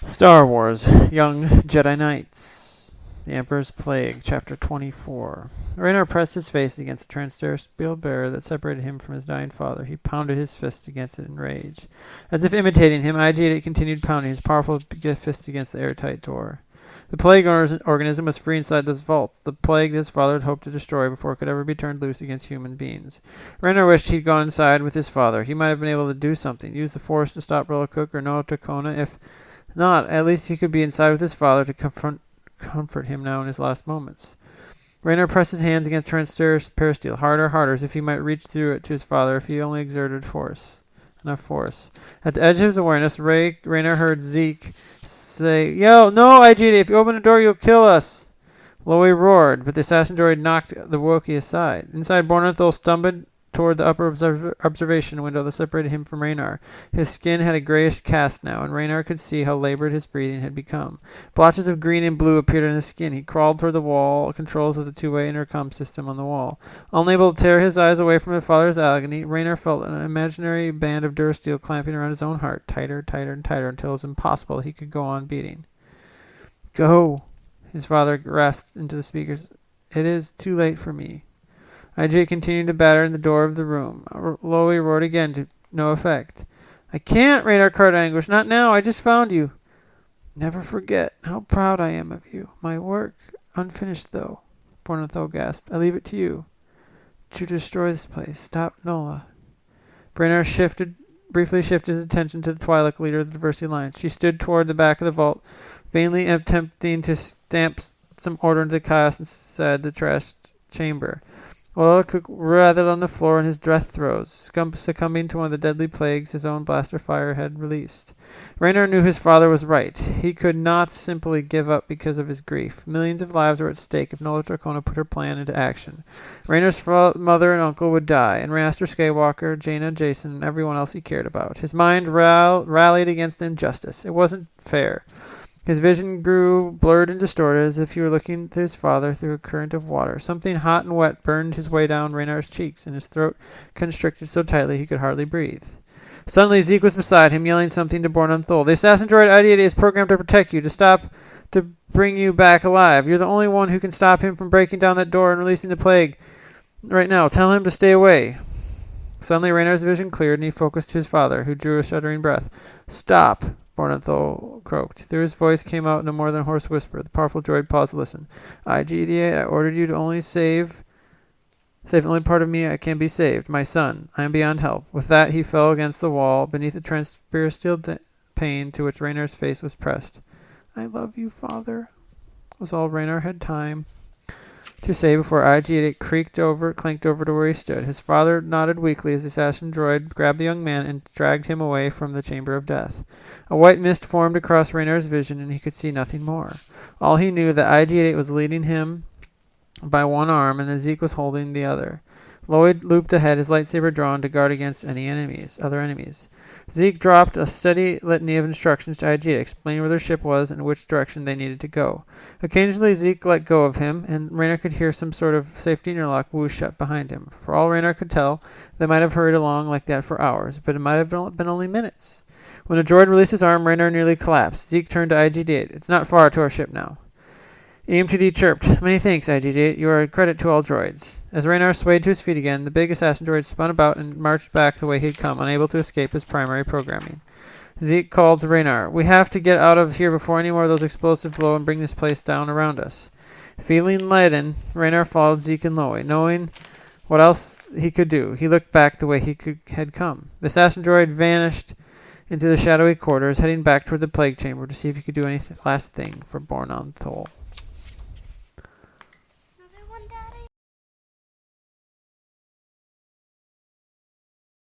Star Wars, Young Jedi Knights, The Emperor's Plague, Chapter 24. Raynar pressed his face against the terrestrial barrier that separated him from his dying father. He pounded his fist against it in rage. As if imitating him, IG-8 continued pounding his powerful fist against the airtight door. The plague organism was free inside this vault, the plague his father had hoped to destroy before it could ever be turned loose against human beings. Raynar wished he'd gone inside with his father. He might have been able to do something, use the Force to stop Cook or Noah Takona. If not, at least he could be inside with his father to comfort him now in his last moments. Raynar pressed his hands against Trent's parasteel, harder, as if he might reach through it to his father if he only exerted enough force. At the edge of his awareness, Raynar heard Zeke say, "Yo, no, IG-8, if you open the door, you'll kill us." Loey roared, but the assassin droid knocked the Wookiee aside. Inside, Bornathol stumbled toward the upper observation window that separated him from Raynar. His skin had a grayish cast now, and Raynar could see how labored his breathing had become. Blotches of green and blue appeared on his skin. He crawled toward the wall controls of the two-way intercom system on the wall. Unable to tear his eyes away from his father's agony, Raynar felt an imaginary band of durasteel clamping around his own heart, tighter and tighter, until it was impossible he could go on beating. "Go," his father rasped into the speakers. "It is too late for me." IG continued to batter in the door of the room. Loey roared again, to no effect. "I can't," Raynar cried in anguish. "Not now. I just found you." "Never forget how proud I am of you. My work, unfinished though," Bornathol gasped. "I leave it to you to destroy this place. Stop Nola." Raynar briefly shifted his attention to the Twi'lek leader of the Diversity Alliance. She stood toward the back of the vault, vainly attempting to stamp some order into the chaos inside the trashed chamber. Cook writhed on the floor in his death throes, succumbing to one of the deadly plagues his own blaster fire had released. Raynar knew his father was right. He could not simply give up because of his grief. Millions of lives were at stake if Nola Tracona put her plan into action. Raynar's mother and uncle would die, and Master Skywalker, Jaina, Jason, and everyone else he cared about. His mind rallied against injustice. It wasn't fair. His vision grew blurred and distorted, as if he were looking to his father through a current of water. Something hot and wet burned his way down Raynar's cheeks, and his throat constricted so tightly he could hardly breathe. Suddenly, Zeke was beside him, yelling something to Bornathol. "The assassin droid ID-8 is programmed to protect you, to bring you back alive. You're the only one who can stop him from breaking down that door and releasing the plague. Right now, tell him to stay away." Suddenly, Raynar's vision cleared, and he focused to his father, who drew a shuddering breath. "Stop," Bornathol croaked. Through his voice came out no more than a hoarse whisper. The powerful droid paused to listen. "IG-8, I ordered you to only save the only part of me that can be saved, my son. I am beyond help." With that, he fell against the wall, beneath the terrestrial pane to which Raynar's face was pressed. "I love you, father," was all Raynar had time to say before IG-8 clanked over to where he stood. His father nodded weakly as the assassin droid grabbed the young man and dragged him away from the chamber of death. A white mist formed across Raynar's vision, and he could see nothing more. All he knew that IG-8 was leading him by one arm, and that Zeke was holding the other. Lloyd looped ahead, his lightsaber drawn to guard against other enemies. Zeke dropped a steady litany of instructions to IG-8, explaining where their ship was and which direction they needed to go. Occasionally, Zeke let go of him, and Raynar could hear some sort of safety interlock whoosh shut behind him. For all Raynar could tell, they might have hurried along like that for hours, but it might have been only minutes. When the droid released his arm, Raynar nearly collapsed. Zeke turned to IG-8. "It's not far to our ship now." EM2D chirped. "Many thanks, IG-8. You are a credit to all droids." As Raynar swayed to his feet again, the big assassin droid spun about and marched back the way he had come, unable to escape his primary programming. Zeke called to Raynar. "We have to get out of here before any more of those explosives blow and bring this place down around us." Feeling leaden, Raynar followed Zeke and Loey, knowing what else he could do. He looked back the way he had come. The assassin droid vanished into the shadowy corridors, heading back toward the plague chamber to see if he could do any last thing for Bornathol.